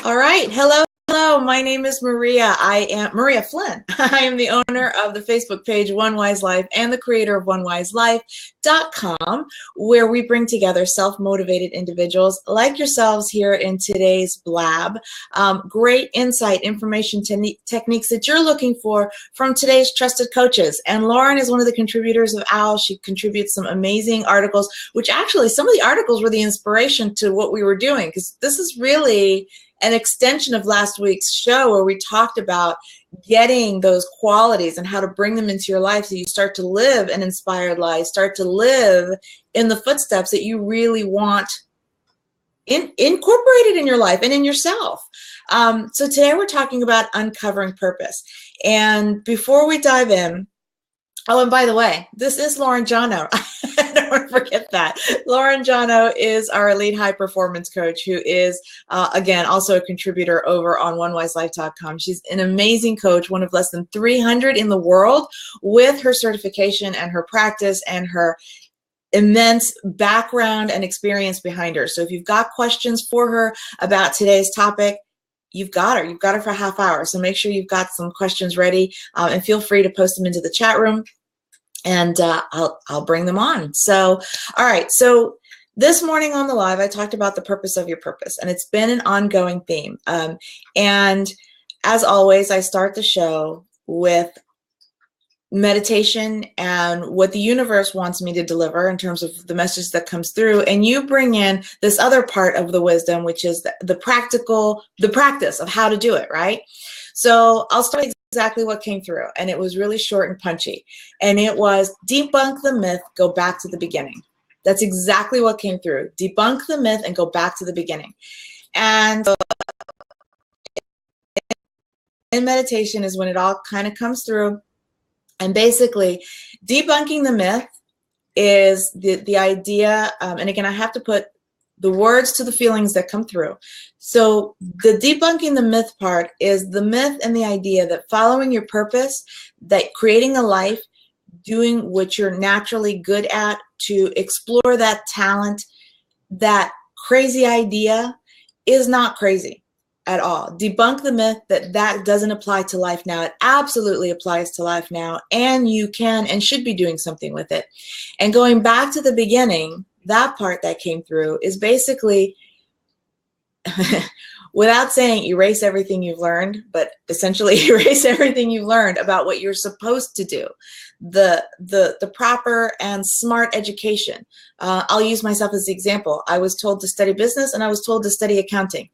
All right. Hello. Hello. My name is Maria. I am Maria Flynn. I am the owner of the Facebook page One Wise Life and the creator of OneWiseLife.com, where we bring together self-motivated individuals like yourselves here in today's blab. Great insight, information, techniques that you're looking for from today's trusted coaches. And Lauren is one of the contributors of OWL. She contributes some amazing articles, which actually some of the articles were the inspiration to what we were doing, because this is really an extension of last week's show where we talked about getting those qualities and how to bring them into your life so you start to live an inspired life, start to live in the footsteps that you really want incorporated in your life and in yourself. So today we're talking about uncovering purpose. And before we dive in, oh, and by the way, this is Lauren Jono. I don't want to forget that. Lauren Jono is our elite high performance coach who is, again, also a contributor over on OneWiseLife.com. She's an amazing coach, one of less than 300 in the world, with her certification and her practice and her immense background and experience behind her. So if you've got questions for her about today's topic, you've got her. You've got her for a half hour. So make sure you've got some questions ready, and feel free to post them into the chat room, and I'll bring them on. So, all right. So this morning on the live, I talked about the purpose of your purpose, and it's been an ongoing theme. And as always, I start the show with meditation and what the universe wants me to deliver in terms of the message that comes through, and you bring in this other part of the wisdom, which is the practice of how to do it, right? So I'll start exactly what came through, and it was really short and punchy, and it was debunk the myth, go back to the beginning. That's exactly what came through. Debunk the myth and go back to the beginning. And in meditation is when it all kind of comes through. And basically, debunking the myth is the idea, and again, I have to put the words to the feelings that come through. So the debunking the myth part is the myth and the idea that following your purpose, that creating a life, doing what you're naturally good at, to explore that talent, that crazy idea is not crazy at all. Debunk the myth that that doesn't apply to life now. It absolutely applies to life now, and you can and should be doing something with it. And going back to the beginning, that part that came through is basically, without saying erase everything you've learned, but essentially erase everything you've learned about what you're supposed to do, the proper and smart education. I'll use myself as the example. I was told to study business, and I was told to study accounting.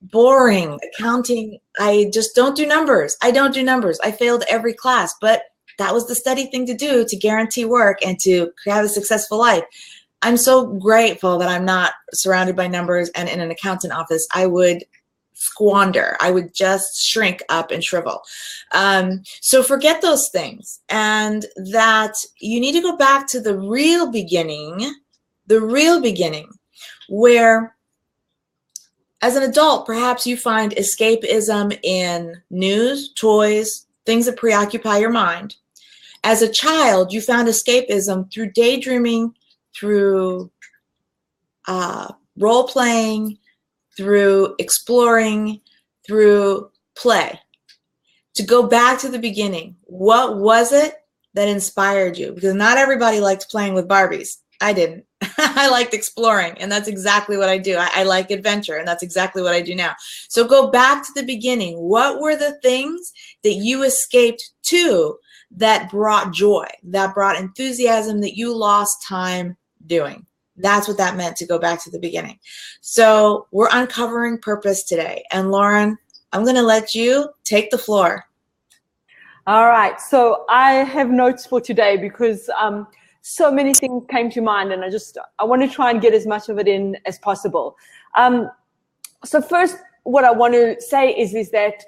Boring accounting. I just don't do numbers. I don't do numbers. I failed every class, but that was the study thing to do to guarantee work and to have a successful life. I'm so grateful that I'm not surrounded by numbers, and in an accountant office, I would squander. I would just shrink up and shrivel. So forget those things, and that you need to go back to the real beginning, where as an adult, perhaps you find escapism in news, toys, things that preoccupy your mind. As a child, you found escapism through daydreaming, through role-playing, through exploring, through play. To go back to the beginning, what was it that inspired you? Because not everybody liked playing with Barbies. I didn't. I liked exploring, and that's exactly what I do. I like adventure, and that's exactly what I do now. So go back to the beginning. What were the things that you escaped to that brought joy, that brought enthusiasm, that you lost time doing? That's what that meant, to go back to the beginning. So we're uncovering purpose today. And Lauren, I'm going to let you take the floor. All right. So I have notes for today because so many things came to mind, and I want to try and get as much of it in as possible. So first, what I want to say is that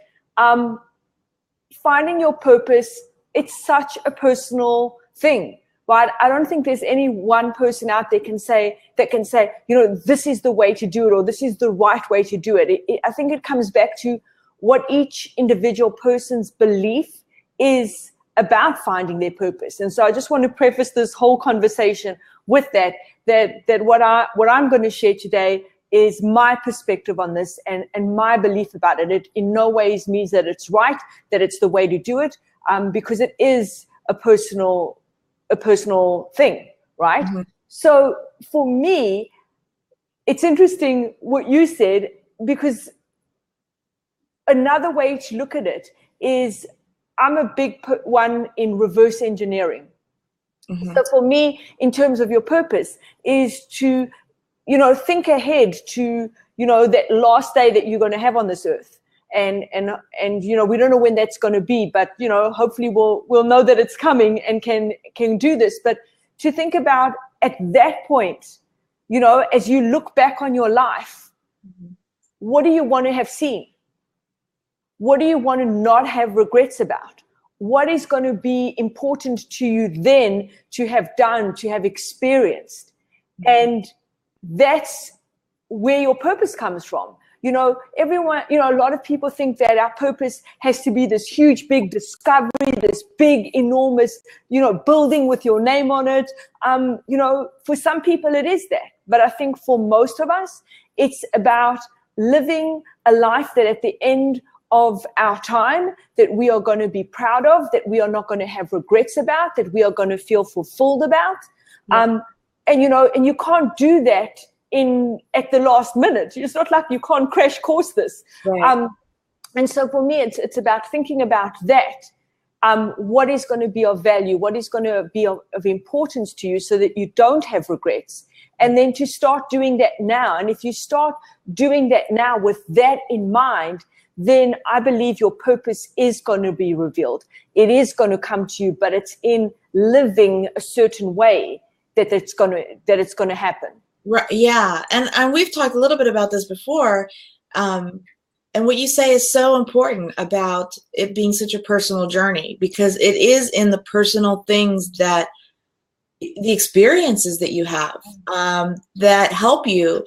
finding your purpose, it's such a personal thing, right? I don't think there's any one person out there that can say, you know, this is the way to do it, or this is the right way to do it. I think it comes back to what each individual person's belief is about finding their purpose. And so I just want to preface this whole conversation with that what I'm going to share today is my perspective on this and my belief about it. It in no ways means that it's right, that it's the way to do it, because it is a personal thing, right? Mm-hmm. So for me, it's interesting what you said, because another way to look at it is I'm a big one in reverse engineering. Mm-hmm. So for me, in terms of your purpose, is to, think ahead to, that last day that you're going to have on this earth. And we don't know when that's going to be, but, hopefully we'll know that it's coming and can do this. But to think about at that point, as you look back on your life, mm-hmm. what do you want to have seen? What do you want to not have regrets about? What is going to be important to you then to have done, to have experienced? Mm-hmm. And that's where your purpose comes from. Everyone, a lot of people think that our purpose has to be this huge, big discovery, this big, enormous, building with your name on it. For some people it is that. But I think for most of us, it's about living a life that at the end of our time that we are going to be proud of, that we are not going to have regrets about, that we are going to feel fulfilled about. Yeah. And you can't do that at the last minute. It's not like you can't crash course this. Right. And so for me, it's about thinking about that. What is going to be of value? What is going to be of importance to you so that you don't have regrets? And then to start doing that now. And if you start doing that now with that in mind, then I believe your purpose is going to be revealed. It is going to come to you, but it's in living a certain way that it's going to happen. Right. Yeah. And we've talked a little bit about this before. And what you say is so important about it being such a personal journey, because it is in the personal things that the experiences that you have that help you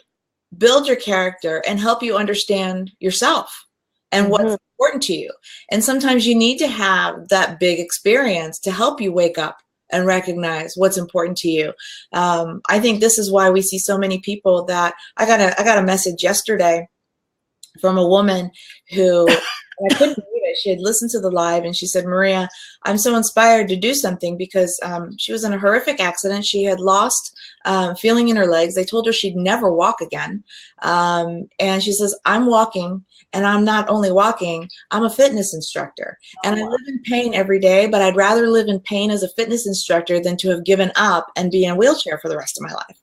build your character and help you understand yourself and mm-hmm. what's important to you. And sometimes you need to have that big experience to help you wake up and recognize what's important to you. I think this is why we see so many people that I got a message yesterday from a woman who I couldn't believe it. She had listened to the live and she said, Maria, I'm so inspired to do something because she was in a horrific accident. She had lost feeling in her legs. They told her she'd never walk again. And she says, I'm walking, and I'm not only walking, I'm a fitness instructor. And I live in pain every day, but I'd rather live in pain as a fitness instructor than to have given up and be in a wheelchair for the rest of my life.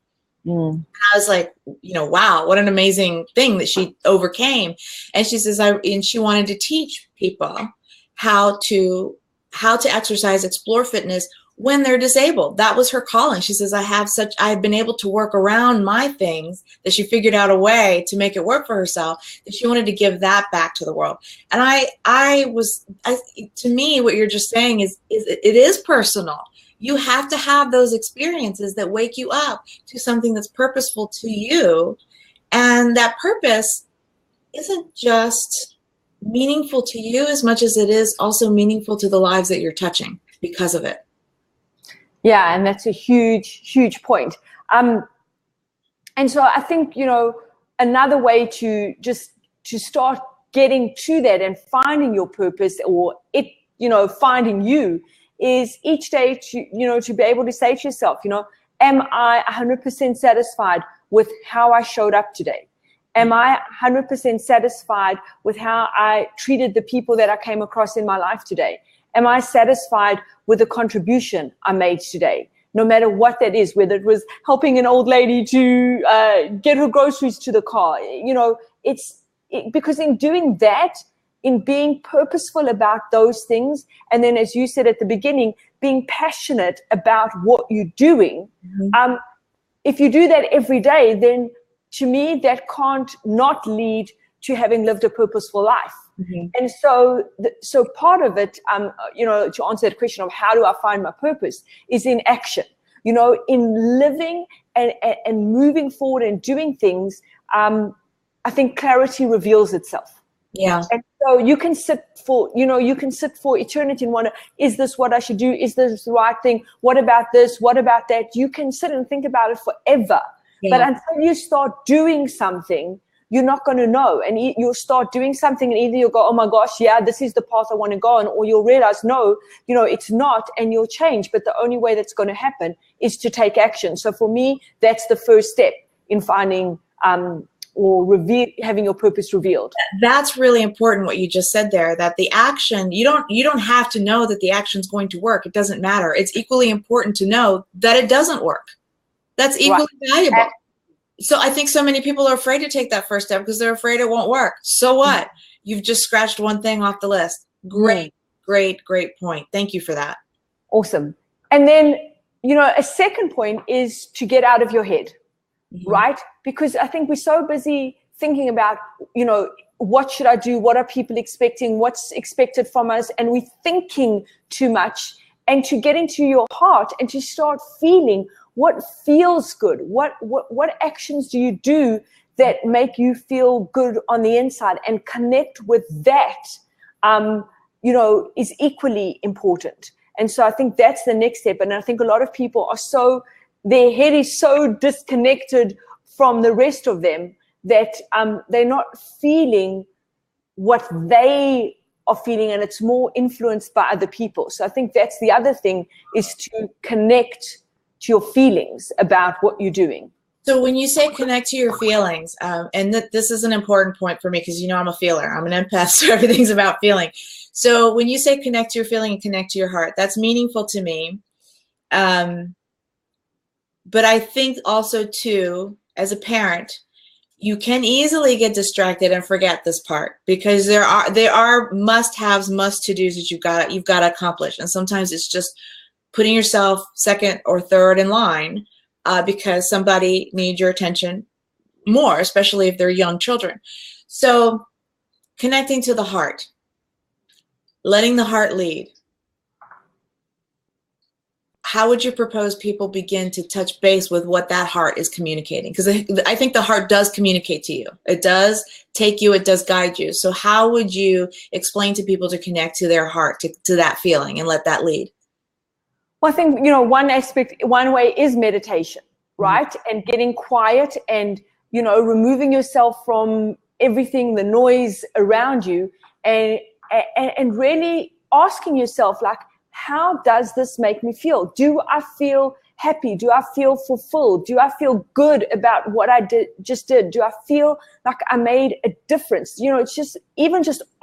Mm. I was like, wow, what an amazing thing that she overcame. And she says, and she wanted to teach people how to exercise, explore fitness when they're disabled. That was her calling. She says, I've been able to work around my things, that she figured out a way to make it work for herself, that she wanted to give that back to the world. And to me, what you're just saying is it is personal. You have to have those experiences that wake you up to something that's purposeful to you. And that purpose isn't just meaningful to you as much as it is also meaningful to the lives that you're touching because of it. Yeah, and that's a huge, huge point. And so I think, another way to start getting to that and finding your purpose, or it, finding you, is each day to be able to say to yourself, am I 100% satisfied with how I showed up today? Am I 100% satisfied with how I treated the people that I came across in my life today? Am I satisfied with the contribution I made today? No matter what that is, whether it was helping an old lady to get her groceries to the car, because in doing that, in being purposeful about those things, and then, as you said at the beginning, being passionate about what you're doing, mm-hmm. If you do that every day, then to me, that can't not lead to having lived a purposeful life. Mm-hmm. And so part of it, to answer that question of how do I find my purpose, is in action, in living and moving forward and doing things. I think clarity reveals itself. Yeah. And so you can sit for eternity and wonder, is this what I should do? Is this the right thing? What about this? What about that? You can sit and think about it forever. But until you start doing something, you're not going to know. And you'll start doing something, and either you'll go, oh my gosh, yeah, this is the path I want to go on, or you'll realize, no, it's not, and you'll change. But the only way that's going to happen is to take action. So for me, that's the first step in finding having your purpose revealed. That's really important what you just said there, that the action, you don't have to know that the action's going to work. It doesn't matter. It's equally important to know that it doesn't work. That's equally valuable. So I think so many people are afraid to take that first step because they're afraid it won't work. So what? You've just scratched one thing off the list. Great point. Thank you for that. Awesome. And then, a second point is to get out of your head, right? Because I think we're so busy thinking about, what should I do? What are people expecting? What's expected from us? And we're thinking too much. And to get into your heart and to start feeling what feels good, what actions do you do that make you feel good on the inside, and connect with that, is equally important. And so I think that's the next step. And I think a lot of people are their head is so disconnected from the rest of them that they're not feeling what they are feeling, and it's more influenced by other people. So I think that's the other thing, is to connect to your feelings about what you're doing. So when you say connect to your feelings, and this is an important point for me because I'm a feeler. I'm an empath, so everything's about feeling. So when you say connect to your feeling and connect to your heart, that's meaningful to me. But I think also too, as a parent, you can easily get distracted and forget this part, because there are must-haves, must-to-dos that you've got to accomplish, and sometimes it's just putting yourself second or third in line because somebody needs your attention more, especially if they're young children. So connecting to the heart, letting the heart lead. How would you propose people begin to touch base with what that heart is communicating? Because I think the heart does communicate to you. It does take you, it does guide you. So how would you explain to people to connect to their heart, to that feeling, and let that lead? Well, I think, one way is meditation, right? And getting quiet and, removing yourself from everything, the noise around you, and really asking yourself, like, how does this make me feel? Do I feel happy? Do I feel fulfilled? Do I feel good about what I just did? Do I feel like I made a difference? It's just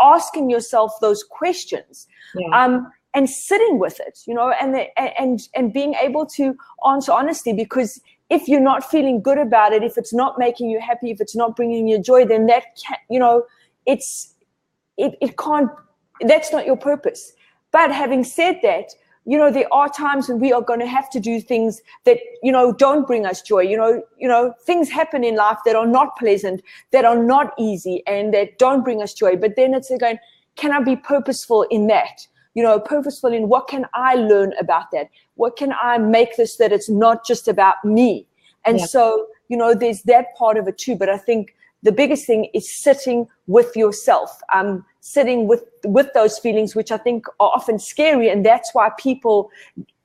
asking yourself those questions. Yeah. And sitting with it, and being able to answer honestly, because if you're not feeling good about it, if it's not making you happy, if it's not bringing you joy, then that it can't, that's not your purpose. But having said that, there are times when we are going to have to do things that, don't bring us joy. Things happen in life that are not pleasant, that are not easy, and that don't bring us joy. But then it's again, can I be purposeful in that? Purposeful in what can I learn about that? What can I make this that it's not just about me? And so, there's that part of it too. But I think the biggest thing is sitting with yourself, sitting with those feelings, which I think are often scary. And that's why people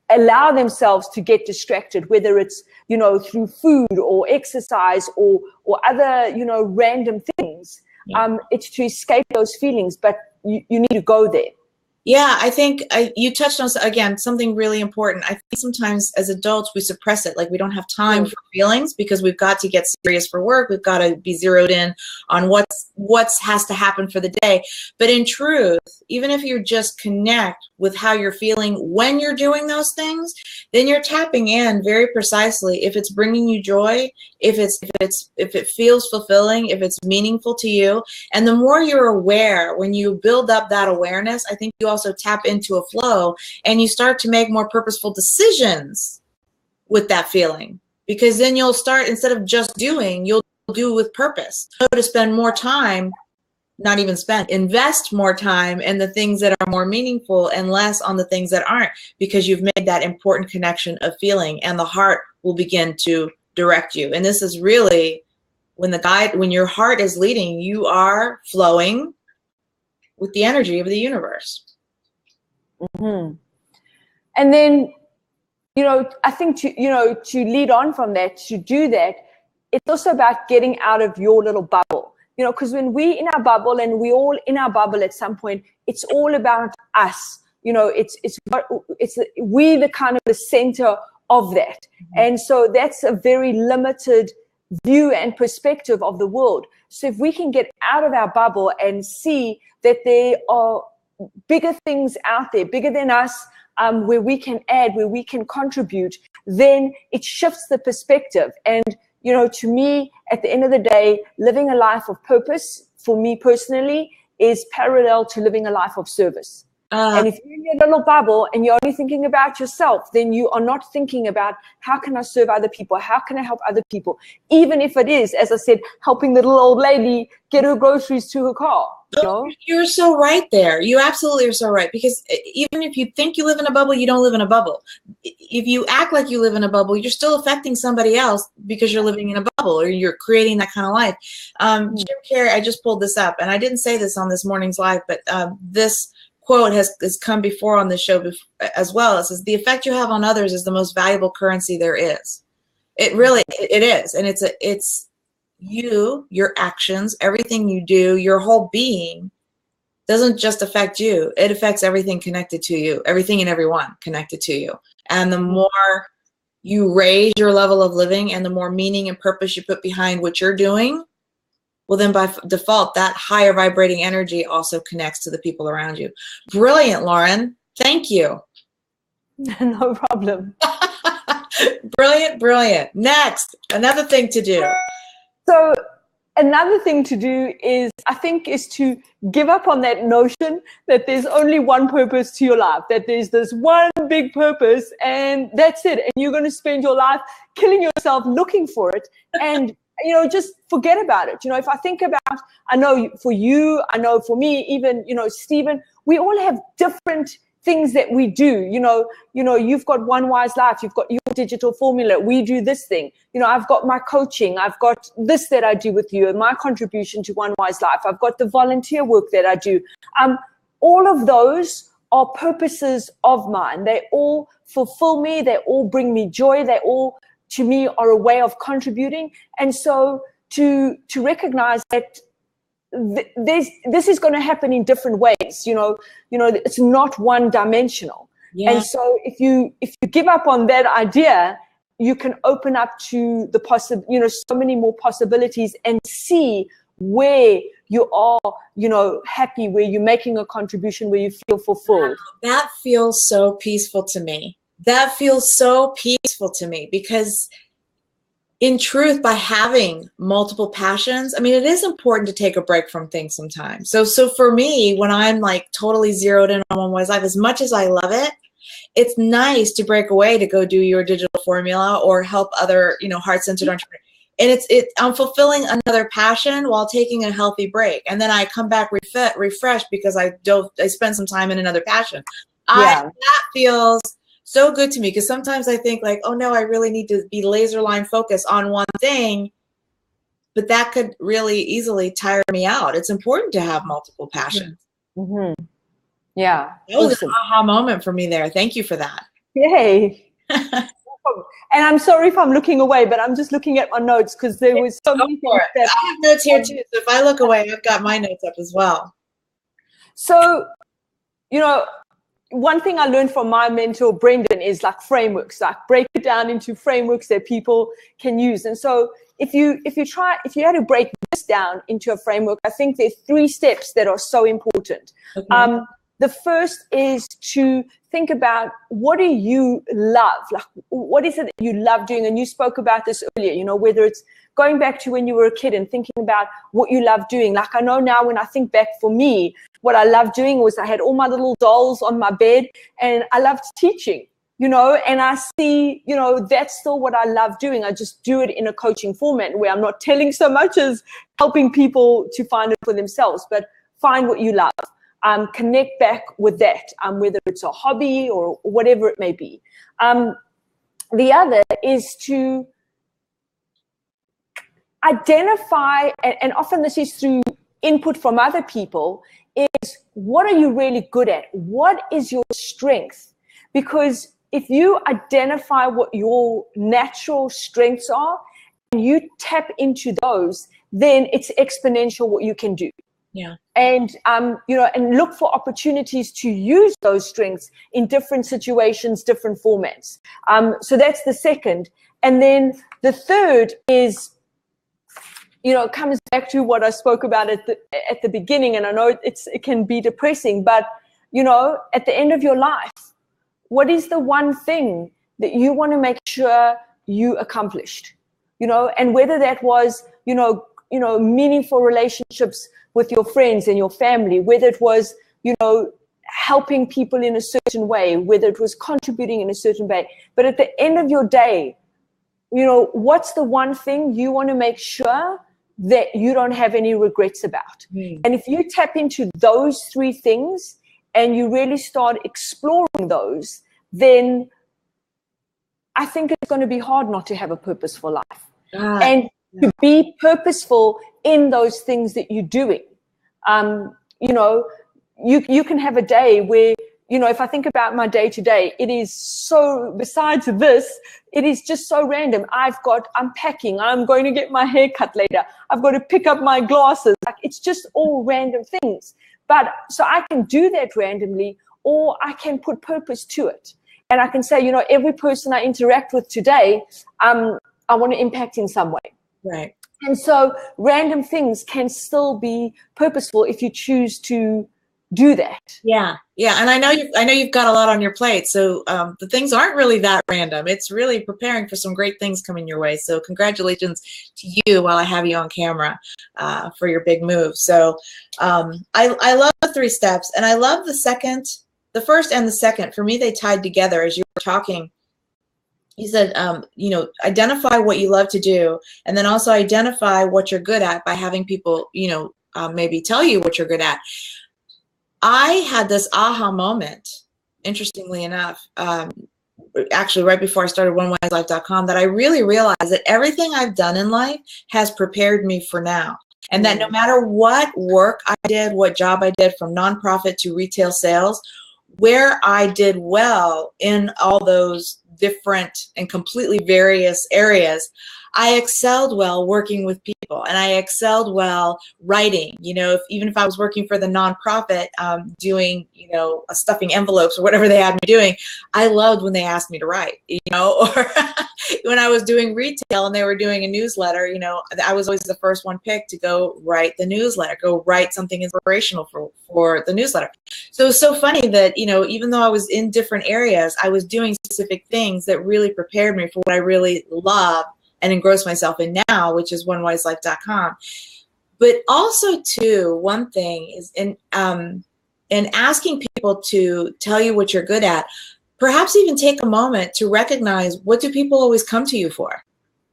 allow themselves to get distracted, whether it's, through food or exercise or other, random things. Yeah. It's to escape those feelings, but you need to go there. Yeah, I think you touched on, again, something really important. I think sometimes as adults, we suppress it. Like, we don't have time for feelings because we've got to get serious for work. We've got to be zeroed in on what's has to happen for the day. But in truth, even if you just connect with how you're feeling when you're doing those things, then you're tapping in very precisely if it's bringing you joy, if it feels fulfilling, if it's meaningful to you. And the more you're aware, when you build up that awareness, I think you also tap into a flow and you start to make more purposeful decisions with that feeling, because then you'll start, instead of just doing, you'll do with purpose. So to spend more time, not even spend, invest more time in the things that are more meaningful and less on the things that aren't, because you've made that important connection of feeling, and the heart will begin to direct you. And this is really when your heart is leading, you are flowing with the energy of the universe. Mm-hmm. And then, I think to lead on from that, to do that, it's also about getting out of your little bubble. You know, because when we in our bubble, and we all in our bubble at some point, it's all about us. You know, it's we the kind of the center of that. And so that's a very limited view and perspective of the world. So if we can get out of our bubble and see that there are bigger things out there, bigger than us, where we can add, where we can contribute, then it shifts the perspective. And, you know, to me, at the end of the day, living a life of purpose, for me personally, is parallel to living a life of service. And if you're in your little bubble and you're only thinking about yourself, then you are not thinking about how can I serve other people? How can I help other people? Even if it is, as I said, helping the little old lady get her groceries to her car. You know? You're so right there. You absolutely are so right. Because even if you think you live in a bubble, you don't live in a bubble. If you act like you live in a bubble, you're still affecting somebody else because you're living in a bubble, or you're creating that kind of life. Jim Carrey, I just pulled this up, and I didn't say this on this morning's live, but this quote has come before on the show as well. It says, the effect you have on others is the most valuable currency there is. It really, it is. And it's you, your actions, everything you do, your whole being doesn't just affect you. It affects everything connected to you, everything and everyone connected to you. And the more you raise your level of living and the more meaning and purpose you put behind what you're doing, well, then by default, that higher vibrating energy also connects to the people around you. Brilliant, Lauren. Thank you. No problem. Brilliant, brilliant. Next, another thing to do. So another thing to do is, I think, is to give up on that notion that there's only one purpose to your life, that there's this one big purpose and that's it. And you're going to spend your life killing yourself looking for it. And you know, just forget about it. You know, if I think about, I know for you, I know for me, even, you know, Stephen, we all have different things that we do. You know, you've got One Wise Life, you've got your digital formula. We do this thing. You know, I've got my coaching. I've got this that I do with you and my contribution to One Wise Life. I've got the volunteer work that I do. All of those are purposes of mine. They all fulfill me. They all bring me joy. They all, to me, are a way of contributing. And so to recognize that this is going to happen in different ways, you know, it's not one dimensional. Yeah. And so if you give up on that idea, you can open up to the so many more possibilities and see where you are, you know, happy, where you're making a contribution, where you feel fulfilled. That feels so peaceful to me. That feels so peaceful to me, because in truth, by having multiple passions, I mean, it is important to take a break from things sometimes. So for me, when I'm like totally zeroed in on One Wise Life, as much as I love it, it's nice to break away to go do your digital formula or help other, you know, heart-centered entrepreneurs. And I'm fulfilling another passion while taking a healthy break. And then I come back refreshed because I spent some time in another passion. Yeah. That feels so good to me, because sometimes I think like, oh no, I really need to be laser line focused on one thing, but that could really easily tire me out. It's important to have multiple passions. Mm-hmm. Yeah. That was an aha moment for me there. Thank you for that. Yay. And I'm sorry if I'm looking away, but I'm just looking at my notes because there was so many things that I have notes here too. So if I look away, I've got my notes up as well. So, you know, one thing I learned from my mentor, Brendan, is like frameworks, like break it down into frameworks that people can use. And so if you had to break this down into a framework, I think there's 3 steps that are so important. Okay. The first is to think about, what do you love? Like, what is it that you love doing? And you spoke about this earlier, you know, whether it's going back to when you were a kid and thinking about what you love doing. Like, I know now when I think back, for me, what I loved doing was I had all my little dolls on my bed and I loved teaching, you know, and I see, you know, that's still what I love doing. I just do it in a coaching format where I'm not telling so much as helping people to find it for themselves, but find what you love. Connect back with that, whether it's a hobby or whatever it may be. The other is to identify, and often this is through input from other people, is what are you really good at? What is your strength? Because if you identify what your natural strengths are you tap into those, then it's exponential what you can do. Yeah. And, and look for opportunities to use those strengths in different situations, different formats. So that's the second. And then the third is, it comes back to what I spoke about at the beginning. And I know it can be depressing, but, at the end of your life, what is the one thing that you want to make sure you accomplished? And whether that was, meaningful relationships with your friends and your family, whether it was, helping people in a certain way, whether it was contributing in a certain way. But at the end of your day, what's the one thing you want to make sure that you don't have any regrets about? And if you tap into those three things and you really start exploring those, then I think it's going to be hard not to have a purposeful life. And to be purposeful in those things that you're doing. You can have a day where, if I think about my day to day, it is so, besides this, it is just so random. I'm packing, I'm going to get my hair cut later, I've got to pick up my glasses. Like, it's just all random things. But so I can do that randomly, or I can put purpose to it. And I can say, every person I interact with today, I want to impact in some way. Right. And so random things can still be purposeful if you choose to do that. Yeah. And I know you've got a lot on your plate. So the things aren't really that random. It's really preparing for some great things coming your way. So congratulations to you while I have you on camera for your big move. So I love the 3 steps, and I love the first and the second. For me, they tied together as you were talking. You said, identify what you love to do, and then also identify what you're good at by having people, maybe tell you what you're good at. I had this aha moment, interestingly enough, actually right before I started OneWiseLife.com, that I really realized that everything I've done in life has prepared me for now. And that no matter what work I did, what job I did, from nonprofit to retail sales, where I did well in all those different and completely various areas, I excelled well working with people, and I excelled well writing. Even if I was working for the nonprofit, doing, stuffing envelopes or whatever they had me doing, I loved when they asked me to write, or when I was doing retail and they were doing a newsletter, I was always the first one picked to go write the newsletter, go write something inspirational for the newsletter. So it was so funny that, even though I was in different areas, I was doing specific things that really prepared me for what I really love and engross myself in now, which is OneWiseLife.com. But also, too, one thing is in asking people to tell you what you're good at, perhaps even take a moment to recognize, what do people always come to you for?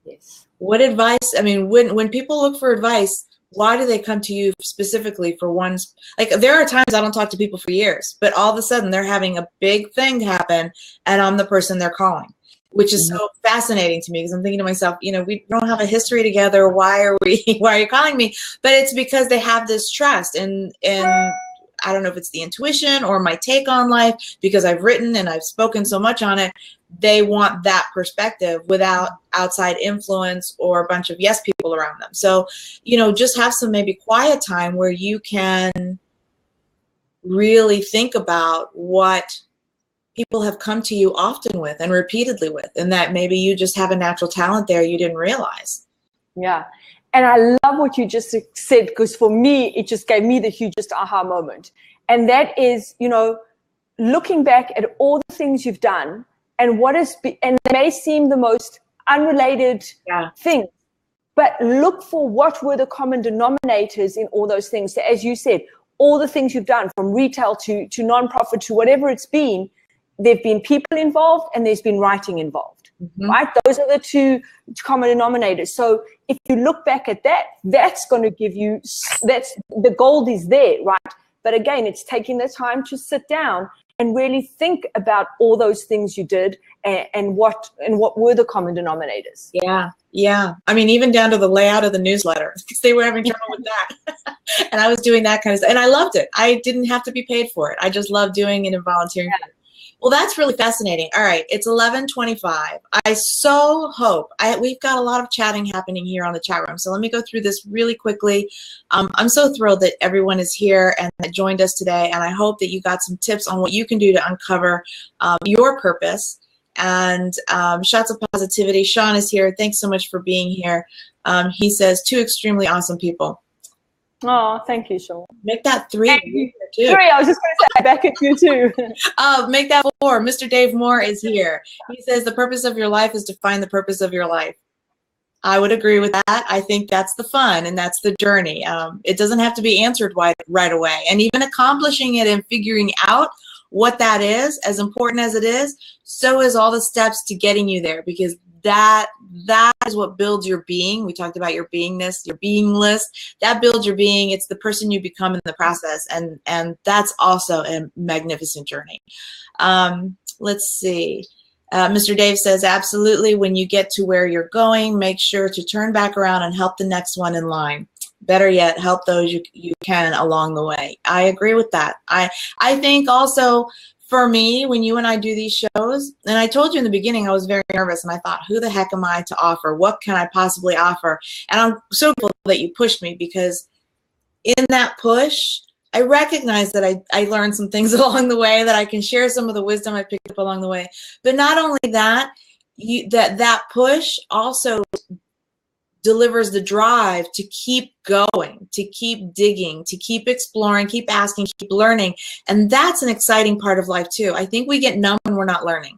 Yes. What advice? I mean, when people look for advice, why do they come to you specifically for one? Like, there are times I don't talk to people for years, but all of a sudden they're having a big thing happen, and I'm the person they're calling, which is so fascinating to me, because I'm thinking to myself, we don't have a history together. Why are you calling me? But it's because they have this trust, and I don't know if it's the intuition or my take on life, because I've written and I've spoken so much on it. They want that perspective without outside influence or a bunch of yes people around them. So, just have some maybe quiet time where you can really think about what people have come to you often with and repeatedly with, and that maybe you just have a natural talent there you didn't realize. Yeah. And I love what you just said, because for me, it just gave me the hugest aha moment. And that is, looking back at all the things you've done, and and they may seem the most unrelated thing, but look for what were the common denominators in all those things. So as you said, all the things you've done, from retail to nonprofit to whatever it's been, there've been people involved and there's been writing involved, right? Those are the 2 common denominators. So if you look back at that, that's going to give you, the gold is there, right? But again, it's taking the time to sit down and really think about all those things you did, and what were the common denominators. Yeah. I mean, even down to the layout of the newsletter, because they were having trouble with that. And I was doing that kind of stuff, and I loved it. I didn't have to be paid for it. I just loved doing it and volunteering for it. Well, that's really fascinating. All right, it's 11:25. I so hope we've got a lot of chatting happening here on the chat room. So let me go through this really quickly. I'm so thrilled that everyone is here and that joined us today, and I hope that you got some tips on what you can do to uncover your purpose. And shots of positivity. Sean is here. Thanks so much for being here. He says, 2 extremely awesome people. Oh, thank you, Sean. Make that 3. Three. I was just going to say back at you too. Make that 4. Mr. Dave Moore is here. He says the purpose of your life is to find the purpose of your life. I would agree with that. I think that's the fun and that's the journey. It doesn't have to be answered right away. And even accomplishing it and figuring out what that is, as important as it is, so is all the steps to getting you there, because that is what builds your being. We talked about your beingness, your beingless. That builds your being. It's the person you become in the process, and that's also a magnificent journey. Let's see. Mr. Dave says, absolutely, when you get to where you're going, make sure to turn back around and help the next one in line. Better yet, help those you can along the way. I agree with that. I think also, for me, when you and I do these shows, and I told you in the beginning I was very nervous and I thought, who the heck am I to offer? What can I possibly offer? And I'm so grateful that you pushed me, because in that push, I recognize that I learned some things along the way, that I can share some of the wisdom I picked up along the way. But not only that, that push also delivers the drive to keep going, to keep digging, to keep exploring, keep asking, keep learning. And that's an exciting part of life too. I think we get numb when we're not learning.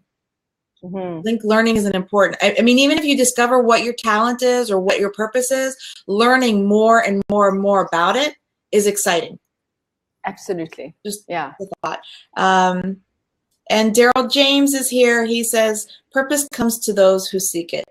I think learning is an important, I mean, even if you discover what your talent is or what your purpose is, learning more and more and more about it is exciting. Absolutely. Just a thought. And Daryl James is here. He says, purpose comes to those who seek it.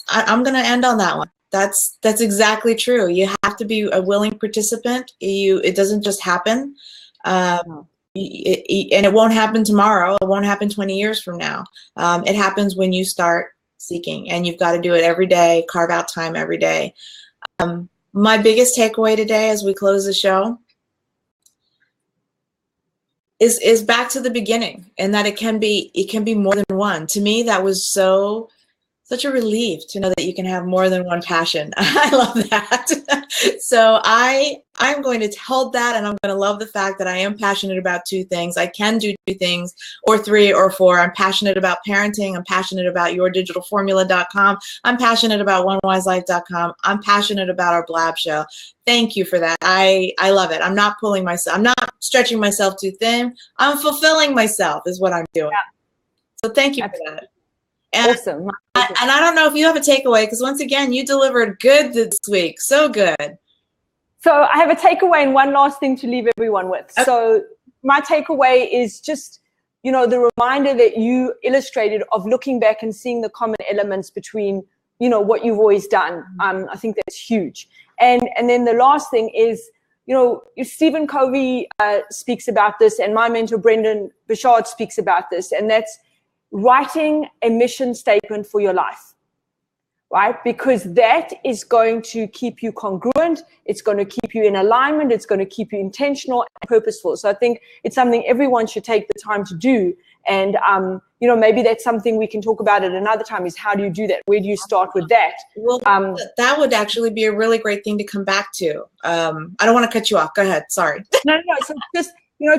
I'm going to end on that one. That's exactly true. You have to be a willing participant. It doesn't just happen. And it won't happen tomorrow. It won't happen 20 years from now. It happens when you start seeking, and you've got to do it every day, carve out time every day. My biggest takeaway today as we close the show is back to the beginning, and that it can be more than one. To me, that was such a relief to know that you can have more than one passion. I love that. So I'm going to hold that, and I'm going to love the fact that I am passionate about 2 things. I can do 2 things, or 3 or 4. I'm passionate about parenting. I'm passionate about yourdigitalformula.com. I'm passionate about onewiselife.com. I'm passionate about our Blab show. Thank you for that. I love it. I'm not pulling myself. I'm not stretching myself too thin. I'm fulfilling myself is what I'm doing. Yeah. So thank you for that. And, awesome. And I don't know if you have a takeaway, because once again, you delivered good this week. So good. So I have a takeaway and one last thing to leave everyone with. Okay. So my takeaway is just, the reminder that you illustrated of looking back and seeing the common elements between, what you've always done. I think that's huge. And then the last thing is, Stephen Covey speaks about this, and my mentor, Brendan Burchard, speaks about this, and that's writing a mission statement for your life, right? Because that is going to keep you congruent. It's going to keep you in alignment. It's going to keep you intentional and purposeful. So I think it's something everyone should take the time to do. And, maybe that's something we can talk about at another time, is how do you do that? Where do you start with that? Well, that would actually be a really great thing to come back to. I don't want to cut you off. Go ahead. Sorry. No. So just,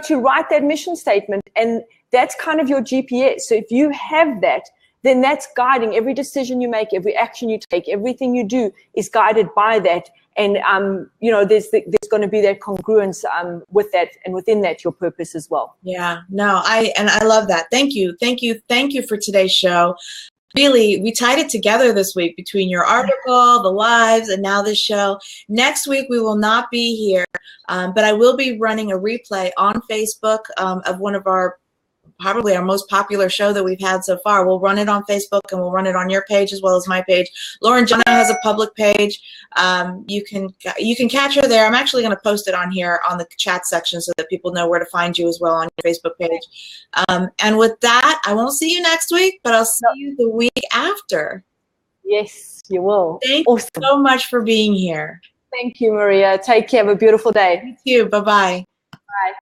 to write that mission statement, and that's kind of your GPS. So if you have that, then that's guiding every decision you make, every action you take, everything you do is guided by that. And, there's going to be that congruence with that, and within that, your purpose as well. Yeah, no, I love that. Thank you for today's show. Really, we tied it together this week between your article, the lives, and now this show. Next week, we will not be here, but I will be running a replay on Facebook of one of probably our most popular show that we've had so far. We'll run it on Facebook, and we'll run it on your page as well as my page. Lauren Jana has a public page. You can catch her there. I'm actually going to post it on here on the chat section so that people know where to find you as well on your Facebook page. And with that, I won't see you next week, but I'll see you the week after. Yes, you will. Thank you so much for being here. Thank you, Maria. Take care. Have a beautiful day. You too. Bye-bye. Bye.